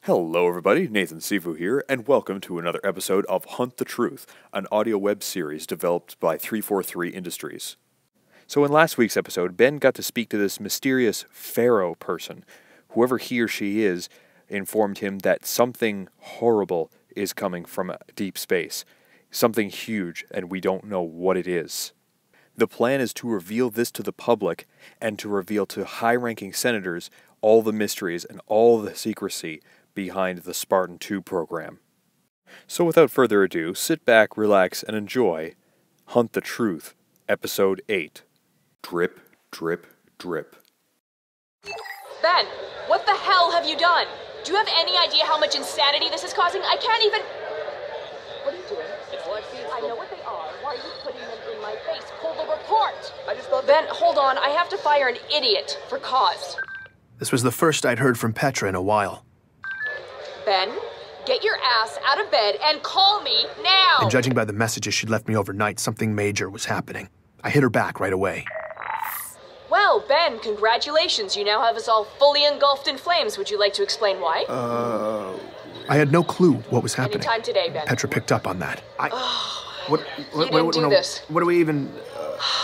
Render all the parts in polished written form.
Hello everybody, Nathan Sifu here, and welcome to another episode of Hunt the Truth, an audio web series developed by 343 Industries. So in last week's episode, Ben got to speak to this mysterious FERO person. Whoever he or she is informed him that something horrible is coming from deep space. Something huge, and we don't know what it is. The plan is to reveal this to the public and to reveal to high-ranking senators all the mysteries and all the secrecy behind the Spartan 2 program. So without further ado, sit back, relax, and enjoy Hunt the Truth, Episode 8. Drip, drip, drip. Ben, what the hell have you done? Do you have any idea how much insanity this is causing? I can't even... What are you doing? I know what they are. Why are you putting them in my face? Pull the report! I just thought... Ben, hold on. I have to fire an idiot for cause. This was the first I'd heard from Petra in a while. Ben, get your ass out of bed and call me now! And judging by the messages she'd left me overnight, something major was happening. I hit her back right away. Well, Ben, congratulations. You now have us all fully engulfed in flames. Would you like to explain why? I had no clue what was happening. Anytime today, Ben. Petra picked up on that. You didn't do this. What do we even...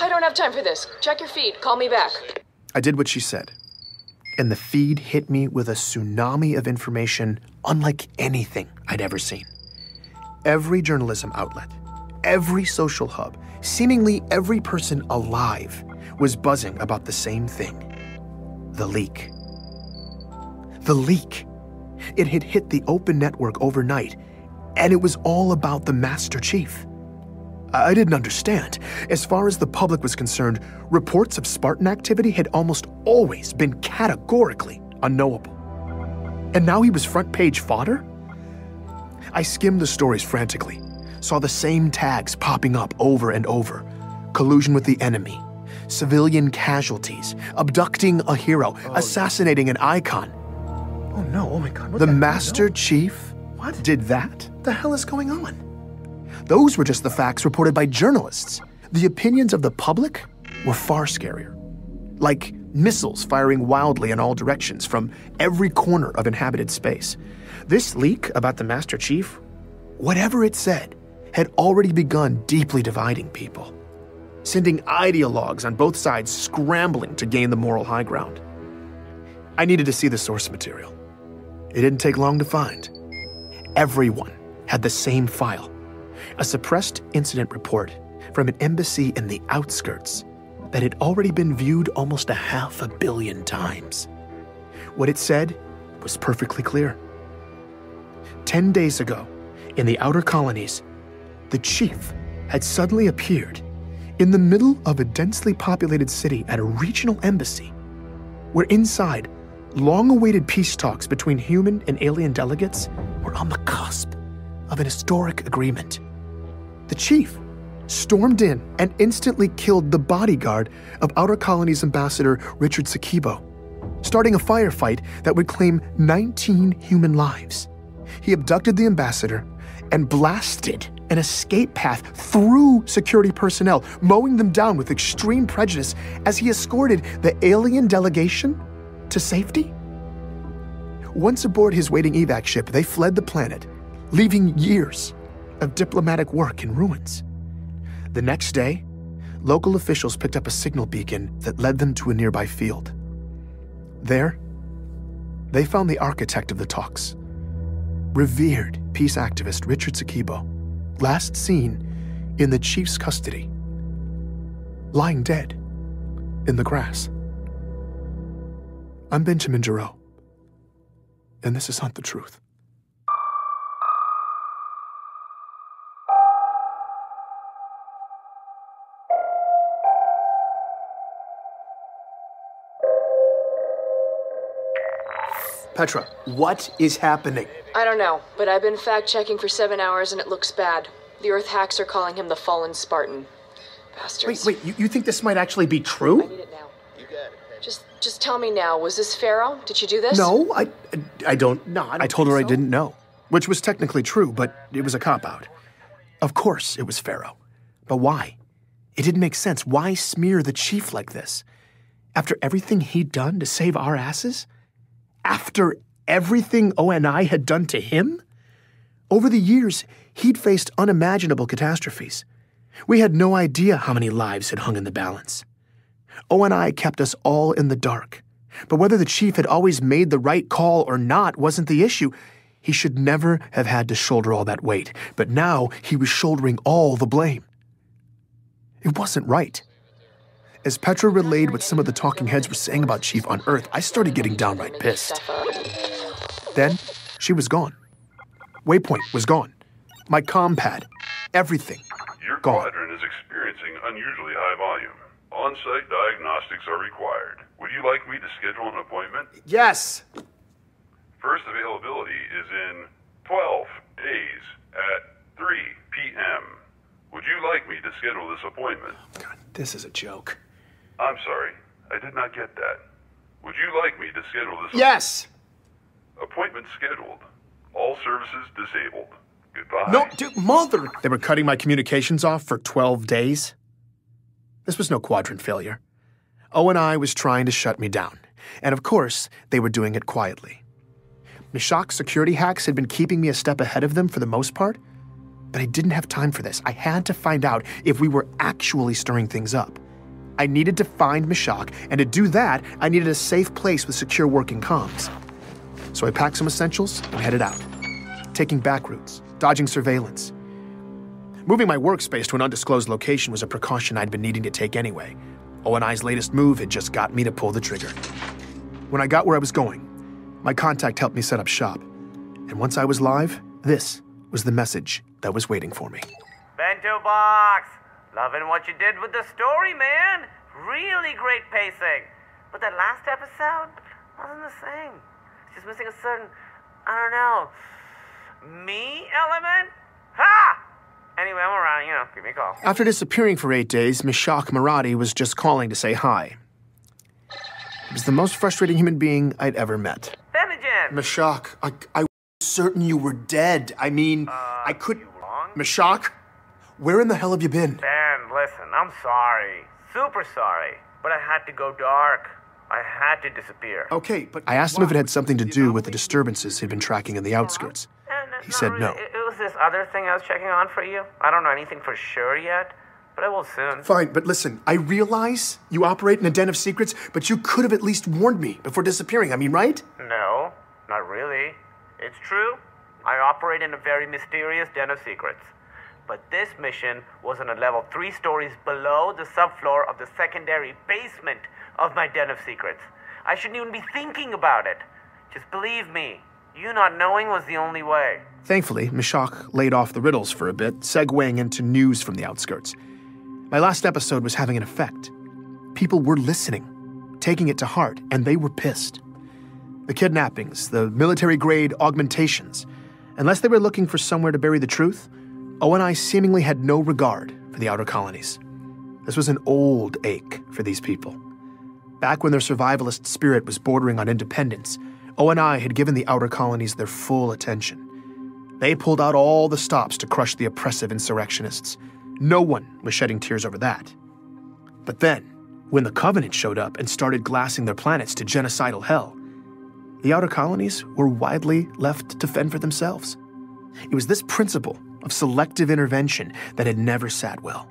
I don't have time for this. Check your feed. Call me back. I did what she said. And the feed hit me with a tsunami of information unlike anything I'd ever seen. Every journalism outlet, every social hub, seemingly every person alive was buzzing about the same thing. The leak. The leak. It had hit the open network overnight, and it was all about the Master Chief. I didn't understand. As far as the public was concerned, reports of Spartan activity had almost always been categorically unknowable. And now he was front-page fodder? I skimmed the stories frantically, saw the same tags popping up over and over. Collusion with the enemy, civilian casualties, abducting a hero, assassinating an icon. Oh no, oh my God. The Master Chief did that? What the hell is going on? Those were just the facts reported by journalists. The opinions of the public were far scarier. Like missiles firing wildly in all directions from every corner of inhabited space. This leak about the Master Chief, whatever it said, had already begun deeply dividing people, sending ideologues on both sides scrambling to gain the moral high ground. I needed to see the source material. It didn't take long to find. Everyone had the same file. A suppressed incident report from an embassy in the outskirts that had already been viewed almost 500 million times. What it said was perfectly clear. 10 days ago, in the outer colonies, the chief had suddenly appeared in the middle of a densely populated city at a regional embassy, where inside, long-awaited peace talks between human and alien delegates were on the cusp of an historic agreement. The chief stormed in and instantly killed the bodyguard of Outer Colonies Ambassador Richard Sakibo, starting a firefight that would claim 19 human lives. He abducted the ambassador and blasted an escape path through security personnel, mowing them down with extreme prejudice as he escorted the alien delegation to safety. Once aboard his waiting evac ship, they fled the planet, leaving years of diplomatic work in ruins. The next day, local officials picked up a signal beacon that led them to a nearby field. There, they found the architect of the talks, revered peace activist Richard Sakibo, last seen in the chief's custody, lying dead in the grass. I'm Benjamin Giroux, and this is Hunt the Truth. Petra, what is happening? I don't know, but I've been fact-checking for 7 hours and it looks bad. The Earth hacks are calling him the Fallen Spartan. Bastards. Wait, you think this might actually be I true? need it now. You got it. Just tell me now, was this FERO? Did you do this? No, I don't. No, I told her I didn't know, which was technically true, but it was a cop-out. Of course it was FERO. But why? It didn't make sense. Why smear the chief like this? After everything he'd done to save our asses? After everything ONI had done to him? Over the years, he'd faced unimaginable catastrophes. We had no idea how many lives had hung in the balance. ONI kept us all in the dark. But whether the chief had always made the right call or not wasn't the issue. He should never have had to shoulder all that weight, but now he was shouldering all the blame. It wasn't right. As Petra relayed what some of the talking heads were saying about Chief on Earth, I started getting downright pissed. Then, she was gone. Waypoint was gone. My comm pad. Everything. Your gone. quadrant is experiencing unusually high volume. On-site diagnostics are required. Would you like me to schedule an appointment? Yes! First availability is in 12 days at 3 p.m. Would you like me to schedule this appointment? God, this is a joke. I'm sorry, I did not get that. Would you like me to schedule this? Yes! Appointment scheduled. All services disabled. Goodbye. No, dude, mother! They were cutting my communications off for 12 days? This was no quadrant failure. ONI was trying to shut me down. And of course, they were doing it quietly. Meshach's security hacks had been keeping me a step ahead of them for the most part, but I didn't have time for this. I had to find out if we were actually stirring things up. I needed to find Meshach, and to do that, I needed a safe place with secure working comms. So I packed some essentials and headed out, taking back routes, dodging surveillance. Moving my workspace to an undisclosed location was a precaution I'd been needing to take anyway. ONI's latest move had just got me to pull the trigger. When I got where I was going, my contact helped me set up shop. And once I was live, this was the message that was waiting for me. Bento box! Loving what you did with the story, man! Really great pacing. But that last episode wasn't the same. It's just missing a certain, I don't know, me element? Ha! Anyway, I'm around, give me a call. After disappearing for 8 days, Meshach Maradi was just calling to say hi. He was the most frustrating human being I'd ever met. Benjamin! Meshach, I was certain you were dead. I mean, I could... You wrong? Meshach? Where in the hell have you been? Ben, listen, I'm sorry. Super sorry. But I had to go dark. I had to disappear. Okay, but... I asked him if it had something to do with the disturbances he'd been tracking in the outskirts. He said no. It was this other thing I was checking on for you. I don't know anything for sure yet, but I will soon. Fine, but listen, I realize you operate in a den of secrets, but you could have at least warned me before disappearing, right? No, not really. It's true. I operate in a very mysterious den of secrets. But this mission was on a level 3 stories below the subfloor of the secondary basement of my den of secrets. I shouldn't even be thinking about it. Just believe me, you not knowing was the only way. Thankfully, Meshach laid off the riddles for a bit, segueing into news from the outskirts. My last episode was having an effect. People were listening, taking it to heart, and they were pissed. The kidnappings, the military-grade augmentations. Unless they were looking for somewhere to bury the truth, ONI seemingly had no regard for the outer colonies. This was an old ache for these people. Back when their survivalist spirit was bordering on independence, ONI had given the outer colonies their full attention. They pulled out all the stops to crush the oppressive insurrectionists. No one was shedding tears over that. But then, when the Covenant showed up and started glassing their planets to genocidal hell, the outer colonies were widely left to fend for themselves. It was this principle of selective intervention that had never sat well.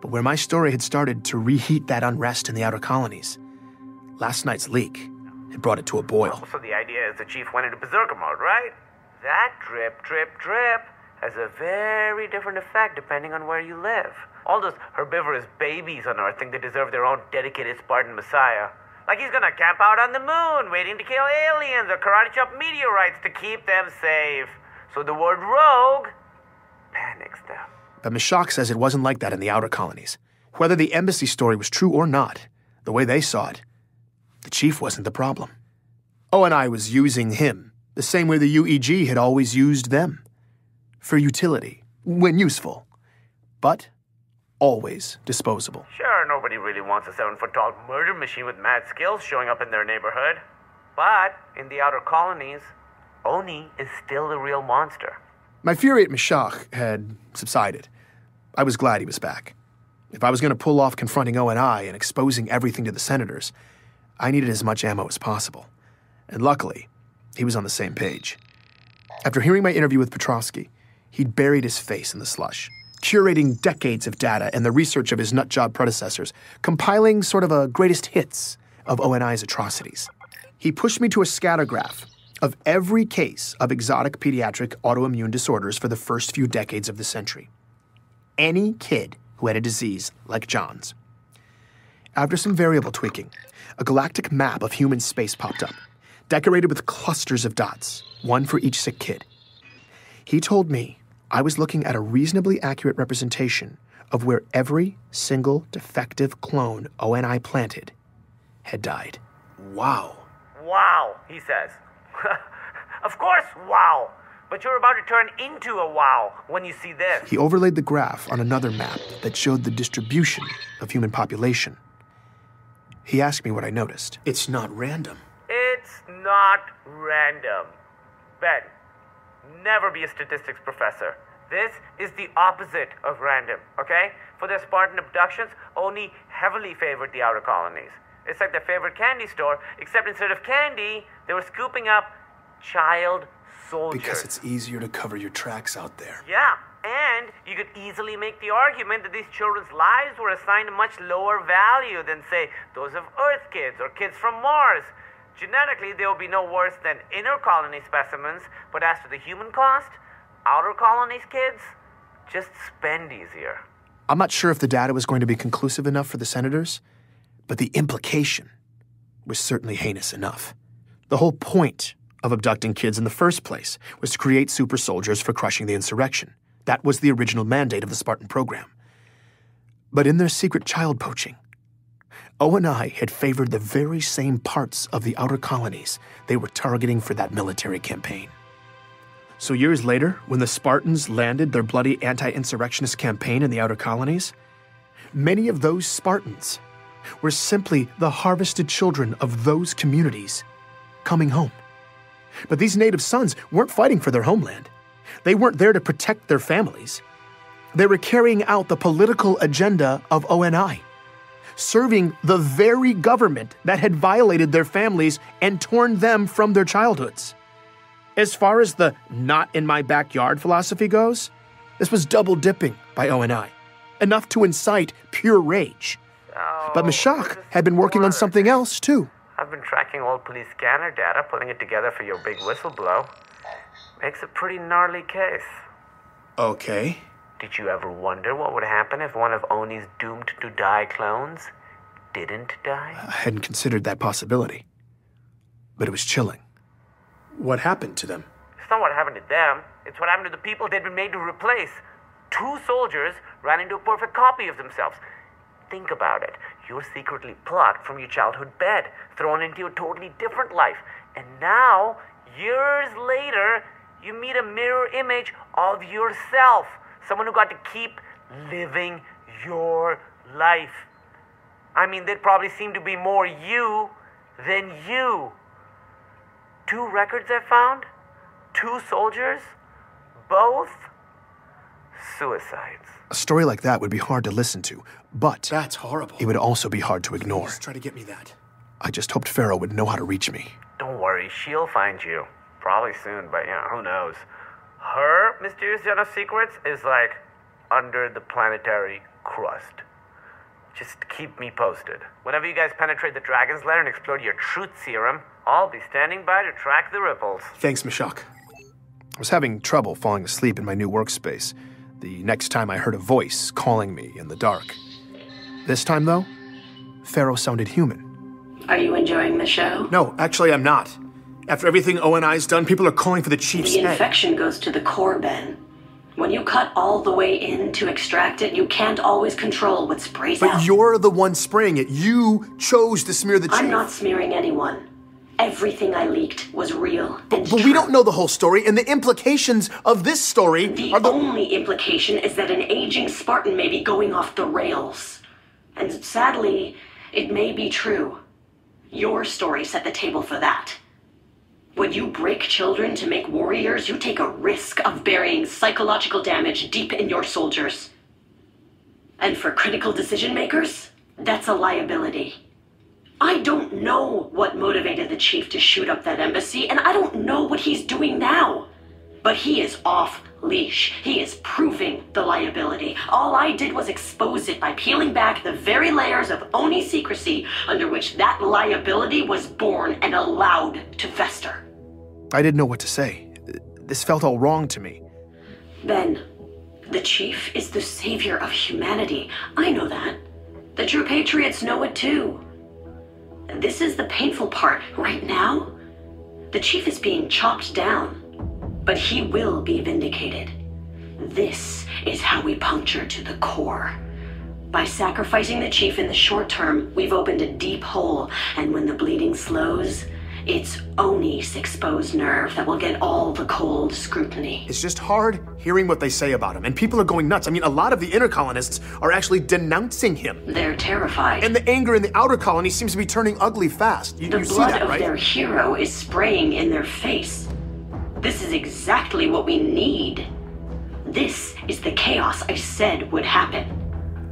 But where my story had started to reheat that unrest in the outer colonies, last night's leak had brought it to a boil. So the idea is the chief went into berserker mode, right? That drip, drip, drip has a very different effect depending on where you live. All those herbivorous babies on Earth think they deserve their own dedicated Spartan messiah. Like he's gonna camp out on the moon, waiting to kill aliens or karate chop meteorites to keep them safe. So the word rogue panics them. But Meshach says it wasn't like that in the outer colonies. Whether the embassy story was true or not, the way they saw it, the chief wasn't the problem. ONI was using him the same way the UEG had always used them. For utility, when useful, but always disposable. Sure, nobody really wants a 7-foot-tall murder machine with mad skills showing up in their neighborhood. But in the outer colonies, Oni is still the real monster. My fury at Meshach had subsided. I was glad he was back. If I was going to pull off confronting ONI and exposing everything to the senators, I needed as much ammo as possible. And luckily, he was on the same page. After hearing my interview with Petrovsky, he'd buried his face in the slush, curating decades of data and the research of his nutjob predecessors, compiling sort of a greatest hits of ONI's atrocities. He pushed me to a scattergraph of every case of exotic pediatric autoimmune disorders for the first few decades of the century. Any kid who had a disease like John's. After some variable tweaking, a galactic map of human space popped up, decorated with clusters of dots, one for each sick kid. He told me I was looking at a reasonably accurate representation of where every single defective clone ONI planted had died. Wow. Wow, he says. Of course, wow. But you're about to turn into a wow when you see this. He overlaid the graph on another map that showed the distribution of human population. He asked me what I noticed. It's not random. It's not random. Ben, never be a statistics professor. This is the opposite of random, okay? For their Spartan abductions, Oni heavily favored the outer colonies. It's like their favorite candy store, except instead of candy, they were scooping up child soldiers. Because it's easier to cover your tracks out there. Yeah, and you could easily make the argument that these children's lives were assigned a much lower value than, say, those of Earth kids or kids from Mars. Genetically, they will be no worse than inner colony specimens, but as for the human cost, outer colonies kids just spend easier. I'm not sure if the data was going to be conclusive enough for the senators, but the implication was certainly heinous enough. The whole point of abducting kids in the first place was to create super soldiers for crushing the insurrection. That was the original mandate of the Spartan program. But in their secret child poaching, ONI had favored the very same parts of the outer colonies they were targeting for that military campaign. So years later, when the Spartans landed their bloody anti-insurrectionist campaign in the outer colonies, many of those Spartans were simply the harvested children of those communities coming home. But these native sons weren't fighting for their homeland. They weren't there to protect their families. They were carrying out the political agenda of ONI, serving the very government that had violated their families and torn them from their childhoods. As far as the not in my backyard philosophy goes, this was double dipping by ONI, enough to incite pure rage. But Meshach had been working on something else, too. I've been tracking old police scanner data, putting it together for your big whistleblow. Makes a pretty gnarly case. Okay. Did you ever wonder what would happen if one of Oni's doomed to die clones didn't die? I hadn't considered that possibility, but it was chilling. What happened to them? It's not what happened to them. It's what happened to the people they'd been made to replace. 2 soldiers ran into a perfect copy of themselves. Think about it. You're secretly plucked from your childhood bed, thrown into a totally different life. And now, years later, you meet a mirror image of yourself. Someone who got to keep living your life. I mean, they'd probably seem to be more you than you. 2 records I found, 2 soldiers, both suicides. A story like that would be hard to listen to, but That's horrible. it would also be hard to ignore. Just try to get me that. I just hoped FERO would know how to reach me. Don't worry, she'll find you. Probably soon, but who knows. Her mysterious den of secrets is like under the planetary crust. Just keep me posted. Whenever you guys penetrate the Dragon's Lair and explode your truth serum, I'll be standing by to track the ripples. Thanks, Meshach. I was having trouble falling asleep in my new workspace the next time I heard a voice calling me in the dark. This time, though, FERO sounded human. Are you enjoying the show? No, actually, I'm not. After everything ONI's done, people are calling for the chief's The head. infection goes to the core, Ben. When you cut all the way in to extract it, you can't always control what sprays out. But you're the one spraying it. You chose to smear the chief. I'm not smearing anyone. Everything I leaked was real and But we don't know the whole story, and the implications of this story The are the... only implication is that an aging Spartan may be going off the rails. And sadly, it may be true. Your story set the table for that. When you break children to make warriors, you take a risk of burying psychological damage deep in your soldiers. And for critical decision makers, that's a liability. I don't know what motivated the chief to shoot up that embassy, and I don't know what he's doing now. But he is off leash. He is proving the liability. All I did was expose it by peeling back the very layers of Oni secrecy under which that liability was born and allowed to fester. I didn't know what to say. This felt all wrong to me. Ben, the chief is the savior of humanity. I know that. The true patriots know it too. This is the painful part. Right now, the chief is being chopped down, but he will be vindicated. This is how we puncture to the core. By sacrificing the chief in the short term, we've opened a deep hole, and when the bleeding slows, it's Oni's exposed nerve that will get all the cold scrutiny. It's just hard hearing what they say about him, and people are going nuts. I mean, a lot of the inner colonists are actually denouncing him. They're terrified. And the anger in the outer colony seems to be turning ugly fast. You The see blood that, of right? their hero is spraying in their face. This is exactly what we need. This is the chaos I said would happen.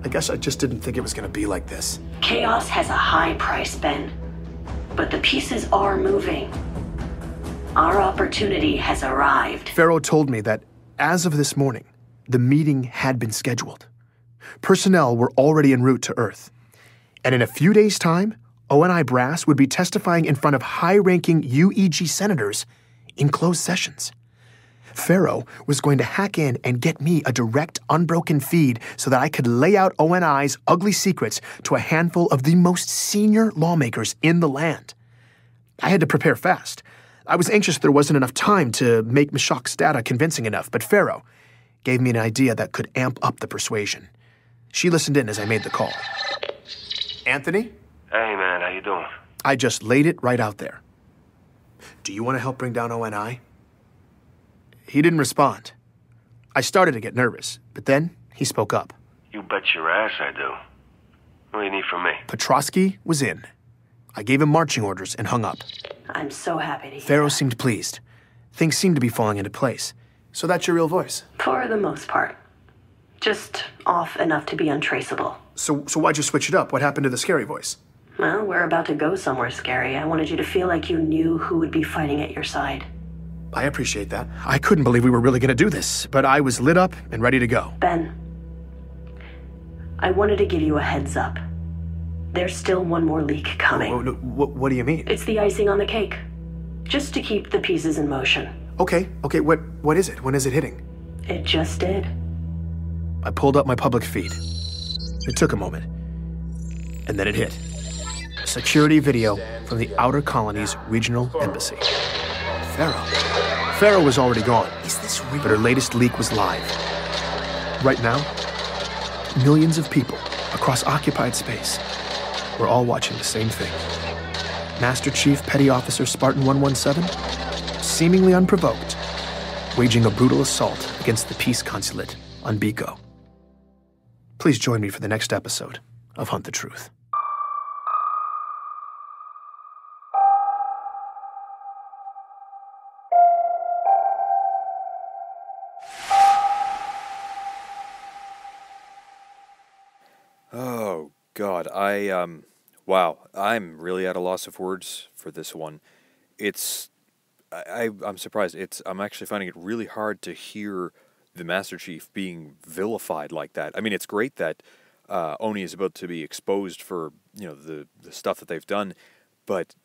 I guess I just didn't think it was going to be like this. Chaos has a high price, Ben. But the pieces are moving. Our opportunity has arrived. FERO told me that as of this morning, the meeting had been scheduled. Personnel were already en route to Earth. And in a few days' time, ONI brass would be testifying in front of high-ranking UEG senators in closed sessions. FERO was going to hack in and get me a direct, unbroken feed so that I could lay out ONI's ugly secrets to a handful of the most senior lawmakers in the land. I had to prepare fast. I was anxious there wasn't enough time to make Meshach's data convincing enough, but FERO gave me an idea that could amp up the persuasion. She listened in as I made the call. Anthony? Hey, man, how you doing? I just laid it right out there. Do you want to help bring down ONI? He didn't respond. I started to get nervous, but then he spoke up. You bet your ass I do. What do you need from me? Petrosky was in. I gave him marching orders and hung up. I'm so happy to hear FERO that. seemed pleased. Things seemed to be falling into place. So that's your real voice? For the most part. Just off enough to be untraceable. So why'd you switch it up? What happened to the scary voice? Well, we're about to go somewhere scary. I wanted you to feel like you knew who would be fighting at your side. I appreciate that. I couldn't believe we were really going to do this, but I was lit up and ready to go. Ben, I wanted to give you a heads up. There's still one more leak coming. What do you mean? It's the icing on the cake. Just to keep the pieces in motion. Okay, what is it? When is it hitting? It just did. I pulled up my public feed. It took a moment. And then it hit. A security video from the Outer Colonies Regional Embassy. FERO was already gone. Is this real? But her latest leak was live. Right now, millions of people across occupied space were all watching the same thing. Master Chief Petty Officer Spartan 117, seemingly unprovoked, waging a brutal assault against the peace consulate on Biko. Please join me for the next episode of Hunt the Truth. Oh, God. Wow. I'm really at a loss of words for this one. I'm surprised. I'm actually finding it really hard to hear the Master Chief being vilified like that. I mean, it's great that Oni is about to be exposed for, the stuff that they've done, but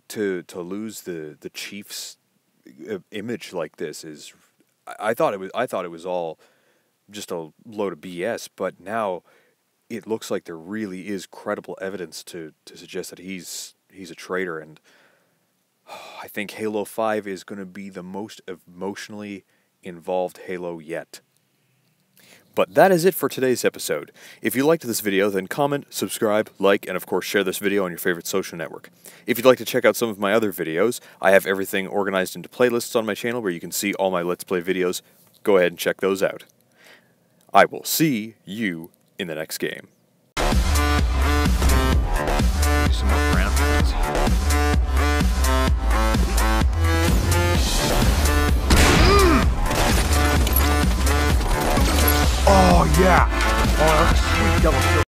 to lose the Chief's image like this is, I thought it was all just a load of BS, but now it looks like there really is credible evidence to suggest that he's a traitor, and I think Halo 5 is going to be the most emotionally involved Halo yet. But that is it for today's episode. If you liked this video, then comment, subscribe, like, and of course share this video on your favorite social network. If you'd like to check out some of my other videos, I have everything organized into playlists on my channel where you can see all my Let's Play videos. Go ahead and check those out. I will see you in the next game.